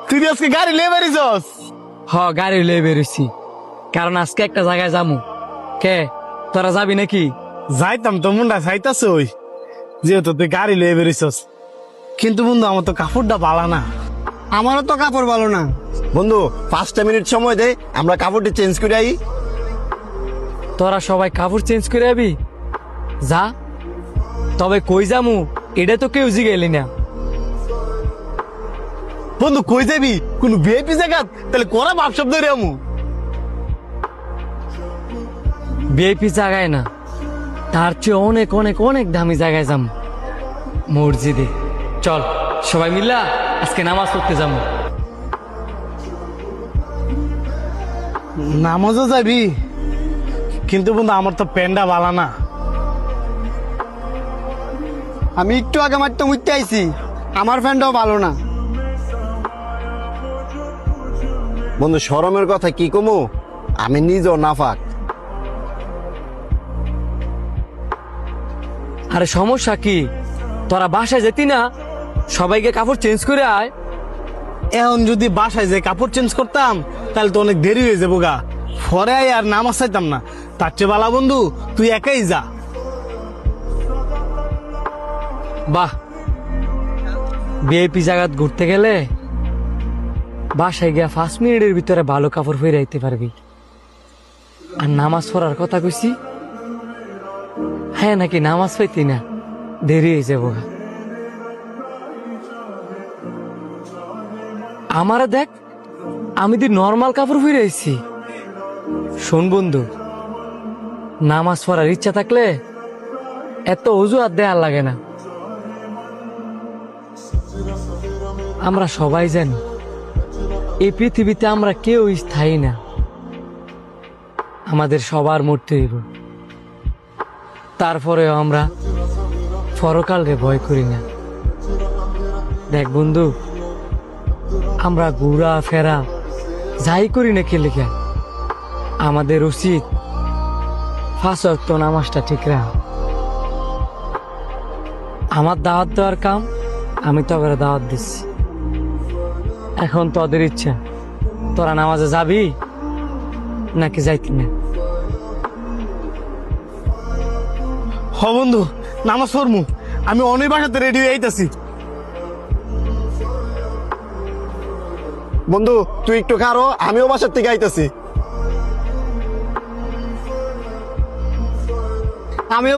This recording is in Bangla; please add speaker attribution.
Speaker 1: তুই আজকে গাড়ি লিয়ে বেরিয়েছস?
Speaker 2: গাড়ি লয়ে বেরোছি, কারণ আজকে একটা জায়গায় যামু। কে তোরা যাবি নাকি?
Speaker 1: যাইতাম তো, মুন্ডা চাইতাছ ওই যেহেতু তুই গাড়ি লিয়ে বেরিয়েছস। কিন্তু বন্ধু আমার তো কাপড়টা ভালো না।
Speaker 3: আমারও তো কাপড় ভালো না।
Speaker 4: বন্ধু 5টা মিনিট সময় দে, আমরা কাপড়টি চেঞ্জ করে আই।
Speaker 2: তোরা সবাই কাপড় চেঞ্জ করে যাবি? যা, তবে কই যামু এটা তো কেউ জিগাইলি না।
Speaker 1: বন্ধু কই যাবি? কোন ভিআইপি জায়গা? তাহলে করা ভাব শব্দ রে আমু।
Speaker 2: ভিআইপি জায়গায় না, তার চেয়ে অনেক অনেক অনেক দামি জায়গায় যামু, মসজিদে। চল সবাই মিল্লা আজকে নামাজ পড়তে যাবো।
Speaker 1: নামাজও যাবি? কিন্তু বন্ধু আমার তো প্যান্ডা ভালো না।
Speaker 3: আমি একটু আগে মারতে মুইতে আইছি, আমার ফ্যানটাও ভালো না।
Speaker 4: বন্ধু শরমের কথা কি কমু, আমি নিজেও নাফাক।
Speaker 2: আরে সমস্যা কি? তোরা বাসায় যেতি না, সবাইকে কাপড় চেঞ্জ করে আয়।
Speaker 1: এখন যদি বাসায় যে কাপড় চেঞ্জ করতাম তাহলে তো অনেক দেরি হয়ে যাবো গা, পরে আর নামাজ চাইতাম না। তার চেয়ে বালা বন্ধু তুই একাই যা।
Speaker 2: বাহ, ভিআইপি জায়গা ঘুরতে গেলে বাসায় গিয়া 5 মিনিটের ভিতরে ভালো কাপড় পরে আইতে পারবি। আর নামাজ পড়ার কথা কইছি, হ্যাঁ নাকি নামাজ পাইতি না, দেরি হয়ে যাবো। আমারে দেখ, আমি তো নর্মাল কাপড় পরে আইছি। শোন বন্ধু, নামাজ পড়ার ইচ্ছা থাকলে এত অজুহাত দেওয়ার লাগে না। আমরা সবাই জানি এই পৃথিবীতে আমরা কেউ স্থায়ী না, আমাদের সবার মরতে হইব। তারপরেও আমরা পরকালকে ভয় করি না। দেখ বন্ধু, আমরা ঘুরা ফেরা যাই করি না কে লিখে, আমাদের উচিত 5 ওয়াক্ত নামাজটা ঠিক রাখা। আমার দাওয়াত দেওয়ার কাম আমি তো করে দাওয়াত দিচ্ছি। এখন তোদের ইচ্ছা, তোরা নামাজে যাবি নাকি যাইতি না।
Speaker 1: হ বন্ধু, নামাজ পড়মু। আমি অনেক বাসাতে রেডি হয়ে আইতাছি।
Speaker 4: বন্ধু তুই একটু খারো, আমিও বাসার থেকে আইতাছি।
Speaker 3: আমিও